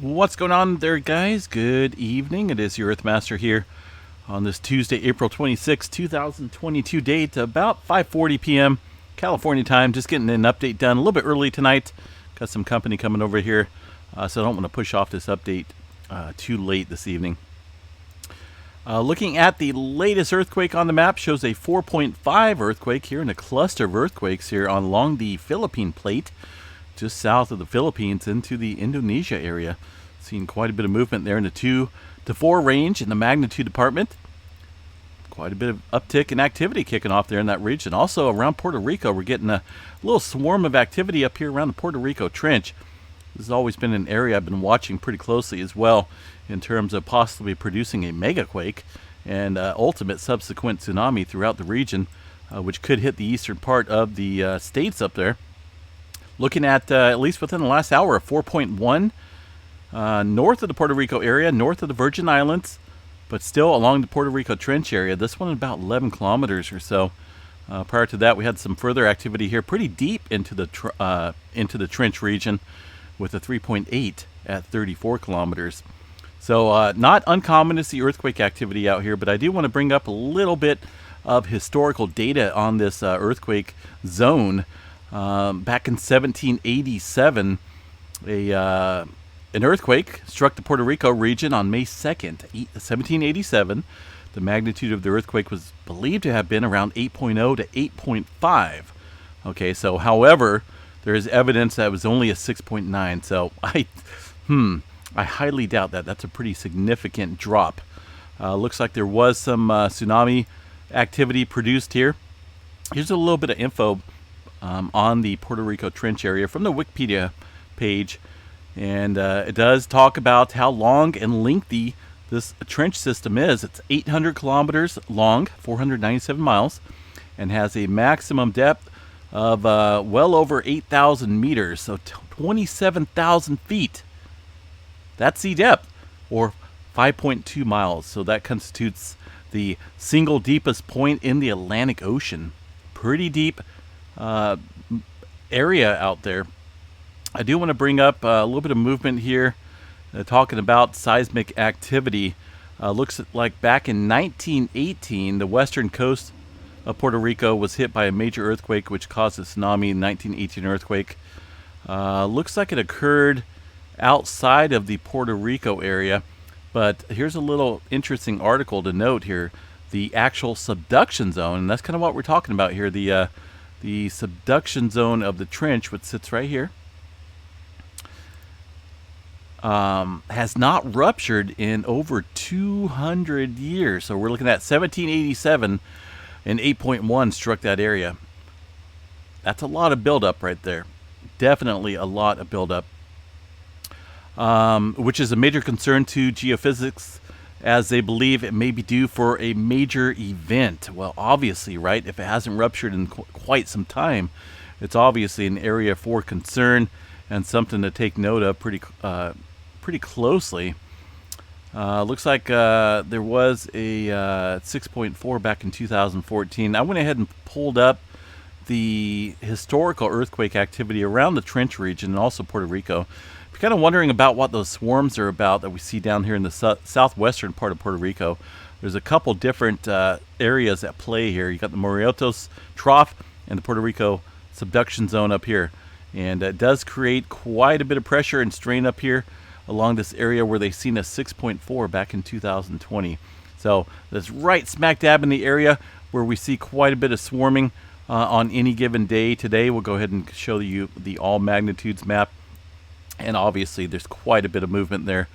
What's going on there, guys? Good evening. It is your Earthmaster here on this Tuesday, April 26, 2022 date, about 5:40 p.m. California time. Just getting an update done a little bit early tonight. Got some company coming over here, so I don't want to push off this update too late this evening. Looking at the latest earthquake on the map, shows a 4.5 earthquake here in a cluster of earthquakes here along the Philippine plate, just south of the Philippines into the Indonesia area. Seeing quite a bit of movement there in the 2 to 4 range in the magnitude department. Quite a bit of uptick in activity kicking off there in that region. Also around Puerto Rico, we're getting a little swarm of activity up here around the Puerto Rico Trench. This has always been an area I've been watching pretty closely as well in terms of possibly producing a megaquake and ultimate subsequent tsunami throughout the region, which could hit the eastern part of the states up there. Looking at least within the last hour, a 4.1 north of the Puerto Rico area, north of the Virgin Islands, but still along the Puerto Rico Trench area. This one about 11 kilometers or so. Prior to that, we had some further activity here, pretty deep into the trench region, with a 3.8 at 34 kilometers. So not uncommon to see earthquake activity out here, but I do want to bring up a little bit of historical data on this earthquake zone. Back in 1787, an earthquake struck the Puerto Rico region on May 2nd, 1787. The magnitude of the earthquake was believed to have been around 8.0 to 8.5. Okay, so however, there is evidence that it was only a 6.9. So I highly doubt that. That's a pretty significant drop. Looks like there was some tsunami activity produced here. Here's a little bit of info on the Puerto Rico Trench area from the Wikipedia page. And it does talk about how long and lengthy this trench system is. It's 800 kilometers long, 497 miles, and has a maximum depth of well over 8,000 meters, so 27,000 feet. That's sea depth, or 5.2 miles. So that constitutes the single deepest point in the Atlantic Ocean. Pretty deep area out there. I do want to bring up a little bit of movement here, talking about seismic activity. Looks like back in 1918, the western coast of Puerto Rico was hit by a major earthquake, which caused a tsunami. 1918 earthquake. Looks like it occurred outside of the Puerto Rico area, but here's a little interesting article to note here. The actual subduction zone, and that's kind of what we're talking about here. The subduction zone of the trench, which sits right here, has not ruptured in over 200 years. So we're looking at 1787, and 8.1 struck that area. That's a lot of buildup right there. Definitely a lot of buildup, which is a major concern to geophysics, as they believe it may be due for a major event. Well, obviously, right? If it hasn't ruptured in quite some time, it's obviously an area for concern and something to take note of pretty closely. Looks like there was a 6.4 back in 2014. I went ahead and pulled up the historical earthquake activity around the Trench region and also Puerto Rico. If you're kind of wondering about what those swarms are about that we see down here in the southwestern part of Puerto Rico, there's a couple different areas at play here. You got the Morelos Trough and the Puerto Rico subduction zone up here. And it does create quite a bit of pressure and strain up here along this area where they've seen a 6.4 back in 2020. So that's right smack dab in the area where we see quite a bit of swarming on any given day. Today we'll go ahead and show you the all magnitudes map. And obviously there's quite a bit of movement there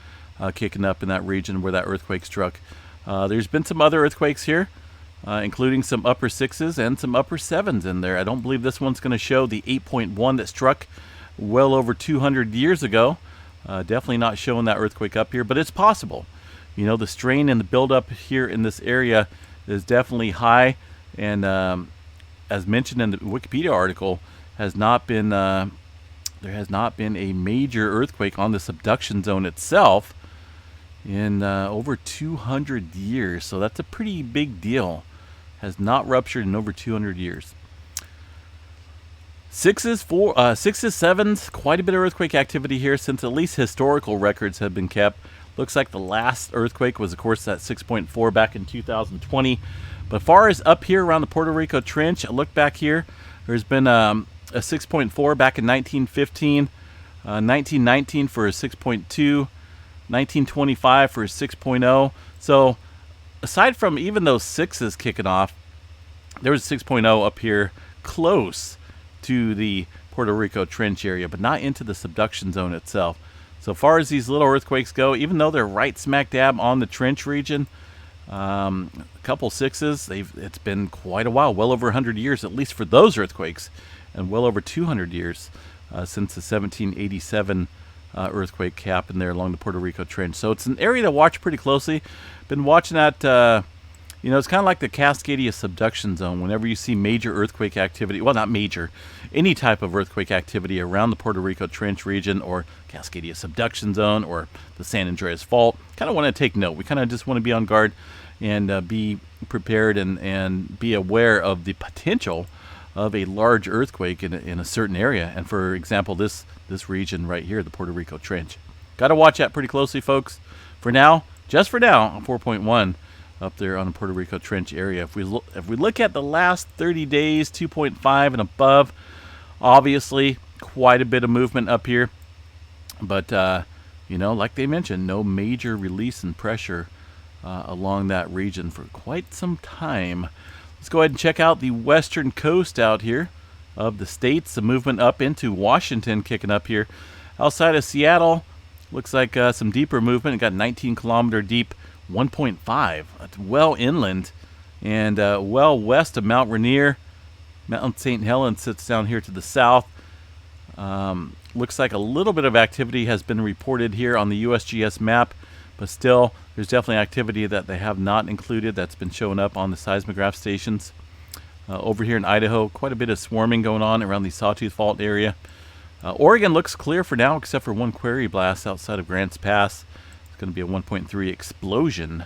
kicking up in that region where that earthquake struck. There's been some other earthquakes here, including some upper 6s and some upper 7s in there. I don't believe this one's going to show the 8.1 that struck well over 200 years ago. Definitely not showing that earthquake up here, but it's possible. You know, the strain and the buildup here in this area is definitely high, and as mentioned in the Wikipedia article, has not been there has not been a major earthquake on the subduction zone itself in over 200 years. So that's a pretty big deal. Has not ruptured in over 200 years. Sixes, sevens, quite a bit of earthquake activity here since at least historical records have been kept. Looks like the last earthquake was, of course, that 6.4 back in 2020. But far as up here around the Puerto Rico Trench, a look back here, there's been a 6.4 back in 1915, 1919 for a 6.2, 1925 for a 6.0. So aside from even those sixes kicking off, there was a 6.0 up here close to the Puerto Rico Trench area, but not into the subduction zone itself. So far as these little earthquakes go, even though they're right smack dab on the trench region, a couple sixes, it's been quite a while, well over 100 years, at least for those earthquakes, and well over 200 years since the 1787 earthquake happened there along the Puerto Rico Trench. So it's an area to watch pretty closely. Been watching that. It's kind of like the Cascadia subduction zone. Whenever you see major earthquake activity, well, not major, any type of earthquake activity around the Puerto Rico Trench region or Cascadia subduction zone or the San Andreas Fault, kind of want to take note. We kind of just want to be on guard and be prepared and be aware of the potential of a large earthquake in a certain area. And for example, this region right here, the Puerto Rico Trench. Got to watch that pretty closely, folks. For now, just for now, 4.1. Up there on the Puerto Rico Trench area. If we look at the last 30 days, 2.5 and above, obviously quite a bit of movement up here. But, like they mentioned, no major release in pressure along that region for quite some time. Let's go ahead and check out the western coast out here of the states. The movement up into Washington kicking up here. Outside of Seattle, looks like some deeper movement. It got 19-kilometer deep 1.5. It's well inland and well west of Mount Rainier. Mount St. Helens sits down here to the south. Looks like a little bit of activity has been reported here on the USGS map, but still there's definitely activity that they have not included that's been showing up on the seismograph stations. Over here in Idaho, quite a bit of swarming going on around the Sawtooth Fault area. Oregon looks clear for now except for one query blast outside of Grants Pass. Going to be a 1.3 explosion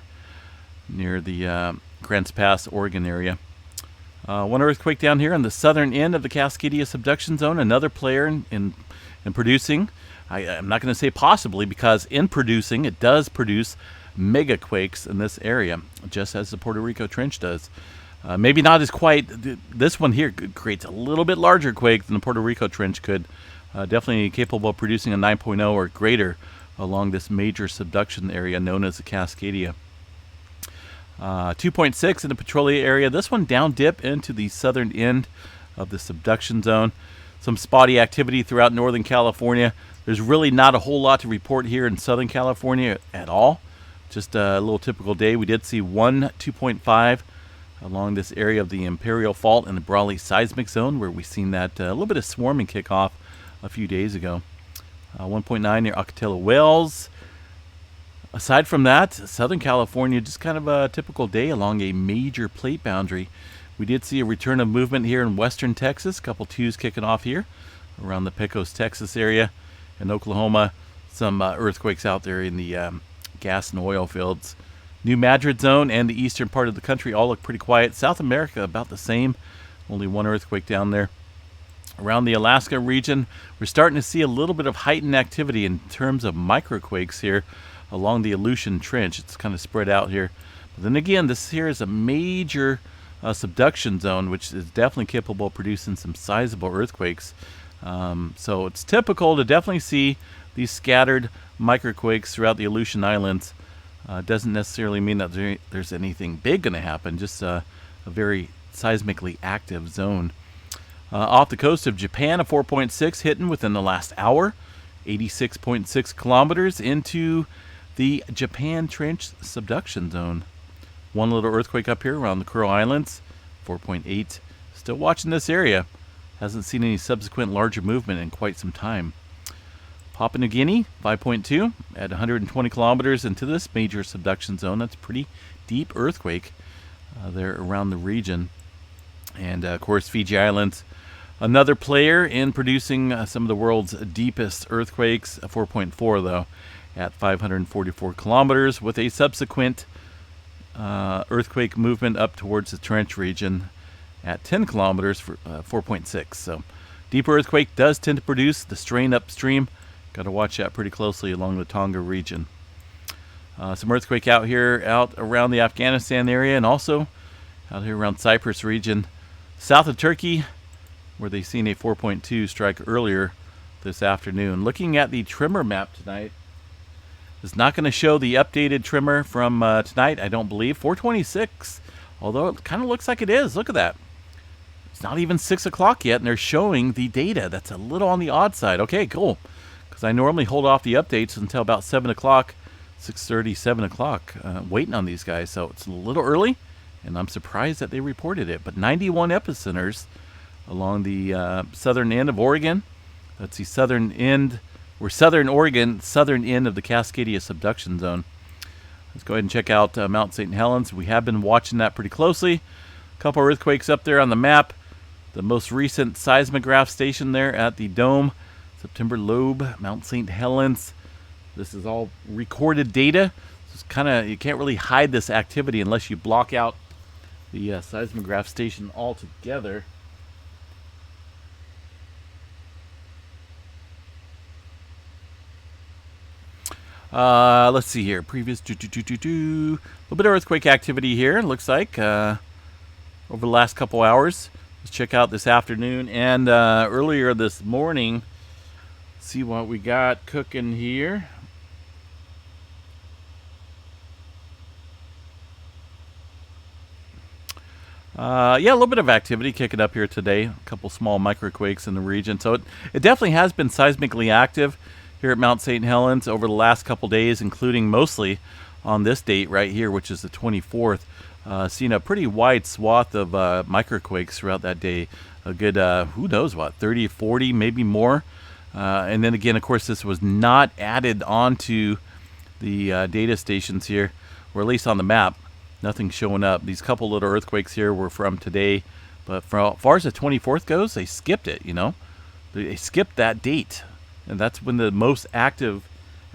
near the Grants Pass, Oregon area. One earthquake down here on the southern end of the Cascadia subduction zone. Another player in producing. I'm not going to say possibly because in producing, it does produce mega quakes in this area, just as the Puerto Rico Trench does. Maybe not as quite. This one here creates a little bit larger quake than the Puerto Rico Trench could. Definitely capable of producing a 9.0 or greater along this major subduction area known as the Cascadia. 2.6 in the Petrolia area. This one down dip into the southern end of the subduction zone. Some spotty activity throughout Northern California. There's really not a whole lot to report here in Southern California at all. Just a little typical day. We did see one 2.5 along this area of the Imperial Fault in the Brawley seismic zone where we seen that a little bit of swarming kick off a few days ago. 1.9 near Ocatella Wells. Aside from that, Southern California, just kind of a typical day along a major plate boundary. We did see a return of movement here in western Texas. A couple twos kicking off here around the Pecos, Texas area. In Oklahoma, some earthquakes out there in the gas and oil fields. New Madrid zone and the eastern part of the country all look pretty quiet. South America, about the same. Only one earthquake down there. Around the Alaska region, we're starting to see a little bit of heightened activity in terms of microquakes here along the Aleutian Trench. It's kind of spread out here. But then again, this here is a major subduction zone, which is definitely capable of producing some sizable earthquakes. So it's typical to definitely see these scattered microquakes throughout the Aleutian Islands. Doesn't necessarily mean that there's anything big going to happen, just a very seismically active zone. Off the coast of Japan, a 4.6 hitting within the last hour, 86.6 kilometers into the Japan Trench subduction zone. One little earthquake up here around the Kuril Islands, 4.8. Still watching this area. Hasn't seen any subsequent larger movement in quite some time. Papua New Guinea, 5.2 at 120 kilometers into this major subduction zone. That's a pretty deep earthquake there around the region. And of course, Fiji Islands, another player in producing some of the world's deepest earthquakes, 4.4 though, at 544 kilometers, with a subsequent earthquake movement up towards the Trench region at 10 kilometers for 4.6. So Deeper earthquake does tend to produce the strain upstream. Got to watch that pretty closely along the Tonga region. Some earthquake out here, out around the Afghanistan area, and also out here around Cyprus region, south of Turkey, where they seen a 4.2 strike earlier this afternoon. Looking at the tremor map tonight, it's not going to show the updated tremor from tonight, I don't believe. 426, although it kind of looks like it is. Look at that. It's not even 6 o'clock yet, and they're showing the data. That's a little on the odd side. Okay, cool. Because I normally hold off the updates until about 7 o'clock, 6:30, 7 o'clock, waiting on these guys. So it's a little early, and I'm surprised that they reported it. But 91 epicenters along the southern end of Oregon. That's the southern end, or southern Oregon, southern end of the Cascadia subduction zone. Let's go ahead and check out Mount St. Helens. We have been watching that pretty closely. A couple earthquakes up there on the map. The most recent seismograph station there at the Dome, September Lobe, Mount St. Helens. This is all recorded data. It's kind of, you can't really hide this activity unless you block out the seismograph station altogether. Let's see here. Previous a little bit of earthquake activity here. It looks like over the last couple hours. Let's check out this afternoon and earlier this morning. See what we got cooking here. Yeah, a little bit of activity kicking up here today. A couple small microquakes in the region. So it definitely has been seismically active here at Mount St. Helens over the last couple days, including mostly on this date right here, which is the 24th. Seen a pretty wide swath of microquakes throughout that day. A good, who knows what, 30, 40, maybe more. And then again, of course, this was not added onto the data stations here, or at least on the map. Nothing showing up. These couple little earthquakes here were from today, but as far as the 24th goes, they skipped it, you know. They skipped that date, and that's when the most active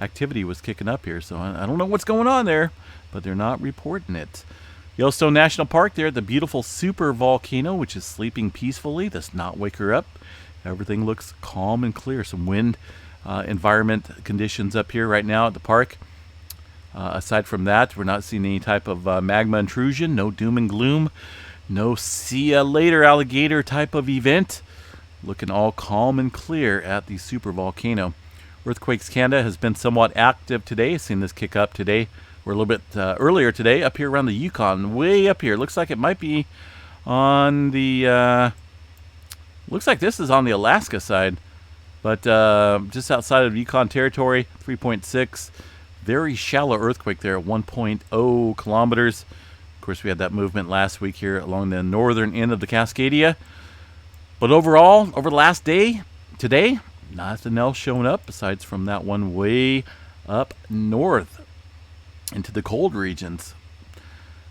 activity was kicking up here. So I don't know what's going on there, but they're not reporting it. Yellowstone National Park there, the beautiful super volcano, which is sleeping peacefully. Does not wake her up. Everything looks calm and clear. Some wind environment conditions up here right now at the park. Aside from that, we're not seeing any type of magma intrusion. No doom and gloom. No see ya later alligator type of event. Looking all calm and clear at the super volcano. Earthquakes Canada has been somewhat active today. Seen this kick up today. We're a little bit earlier today up here around the Yukon. Way up here. Looks like it might be on the... looks like this is on the Alaska side. But just outside of Yukon territory, 3.6. Very shallow earthquake there at 1.0 kilometers. Of course, we had that movement last week here along the northern end of the Cascadia. But overall, over the last day, today, nothing else showing up besides from that one way up north into the cold regions.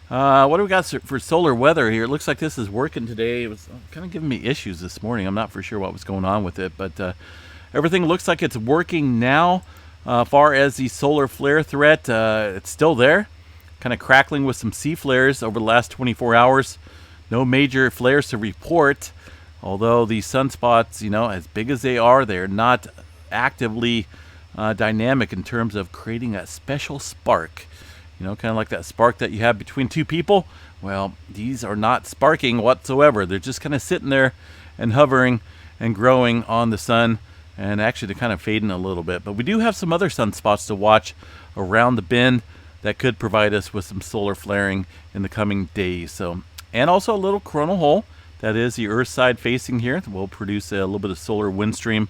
What do we got for solar weather here? It looks like this is working today. It was kind of giving me issues this morning. I'm not for sure what was going on with it, but everything looks like it's working now. Far as the solar flare threat, it's still there. Kind of crackling with some C flares over the last 24 hours. No major flares to report. Although the sunspots, you know, as big as they are, they're not actively dynamic in terms of creating a special spark. You know, kind of like that spark that you have between two people. Well, these are not sparking whatsoever. They're just kind of sitting there and hovering and growing on the sun. And actually, they're kind of fading a little bit. But we do have some other sunspots to watch around the bend that could provide us with some solar flaring in the coming days. So, and also a little coronal hole. That is the Earth side facing here. Will produce a little bit of solar wind stream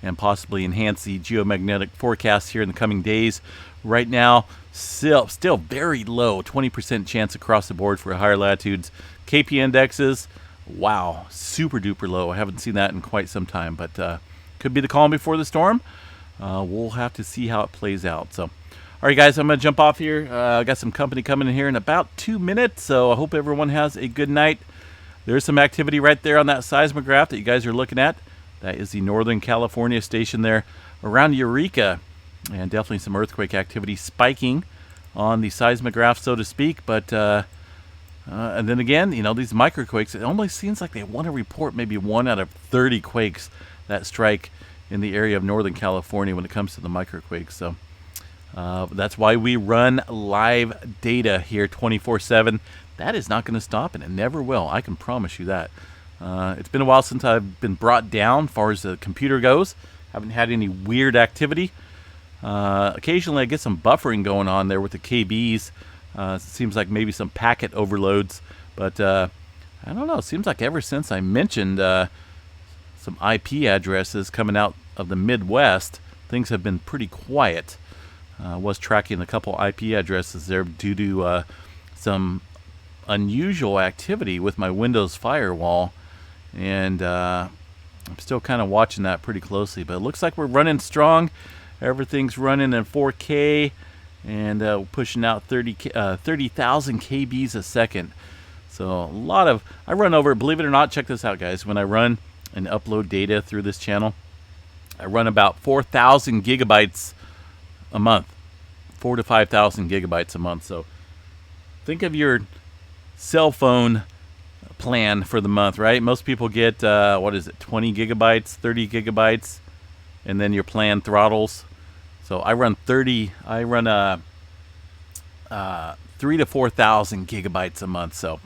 and possibly enhance the geomagnetic forecast here in the coming days. Right now, still very low, 20% chance across the board for higher latitudes. KP indexes, wow, super duper low. I haven't seen that in quite some time, but could be the calm before the storm. We'll have to see how it plays out. So, all right, guys, I'm going to jump off here. I got some company coming in here in about 2 minutes, so I hope everyone has a good night. There's some activity right there on that seismograph that you guys are looking at. That is the Northern California station there around Eureka. And definitely some earthquake activity spiking on the seismograph, so to speak. But And then again, these microquakes, it only seems like they want to report maybe 1 out of 30 quakes that strike in the area of Northern California when it comes to the microquakes. So that's why we run live data here 24/7. That is not going to stop, and it never will. I can promise you that. It's been a while since I've been brought down as far as the computer goes. Haven't had any weird activity. Occasionally I get some buffering going on there with the KBs. It seems like maybe some packet overloads, but I don't know. It seems like ever since I mentioned some IP addresses coming out of the Midwest, things have been pretty quiet. I was tracking a couple IP addresses there due to some unusual activity with my Windows firewall, and I'm still kind of watching that pretty closely. But it looks like we're running strong. Everything's running in 4K, and pushing out 30,000 KBs a second. So a lot of, I run over, believe it or not, check this out, guys. When I run and upload data through this channel, I run about 4,000 gigabytes a month, 4,000 to 5,000 gigabytes a month. So think of your cell phone plan for the month, right? Most people get, 20 gigabytes, 30 gigabytes, and then your plan throttles. So I run 3 to 4,000 gigabytes a month. So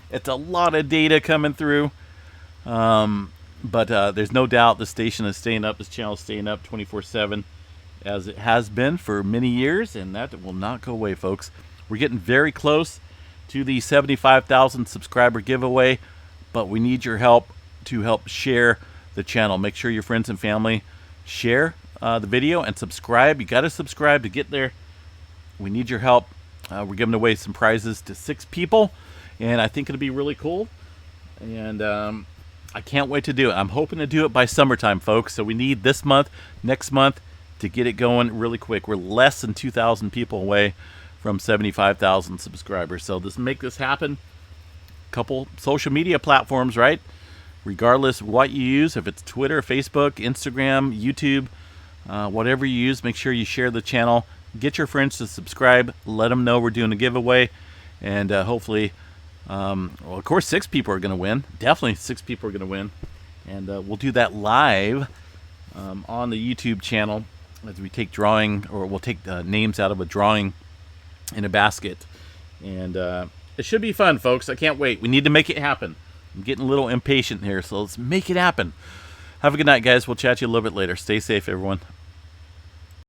it's a lot of data coming through. But there's no doubt the station is staying up, this channel is staying up 24/7, as it has been for many years, and that will not go away, folks. We're getting very close to the 75,000 subscriber giveaway, but we need your help to help share the channel. Make sure your friends and family share the video and subscribe. You got to subscribe to get there. We need your help. We're giving away some prizes to 6 people, and I think it'll be really cool. And I can't wait to do it. I'm hoping to do it by summertime, folks. So we need this month, next month, to get it going really quick. We're less than 2,000 people away from 75,000 subscribers. So let's make this happen. Couple social media platforms, right? Regardless of what you use, if it's Twitter, Facebook, Instagram, YouTube, whatever you use, make sure you share the channel. Get your friends to subscribe. Let them know we're doing a giveaway. And hopefully, well, of course, 6 people are going to win. Definitely 6 people are going to win. And we'll do that live on the YouTube channel as we take we'll take names out of a drawing in a basket. And it should be fun, folks. I can't wait. We need to make it happen. I'm getting a little impatient here, so let's make it happen. Have a good night, guys. We'll chat to you a little bit later. Stay safe, everyone.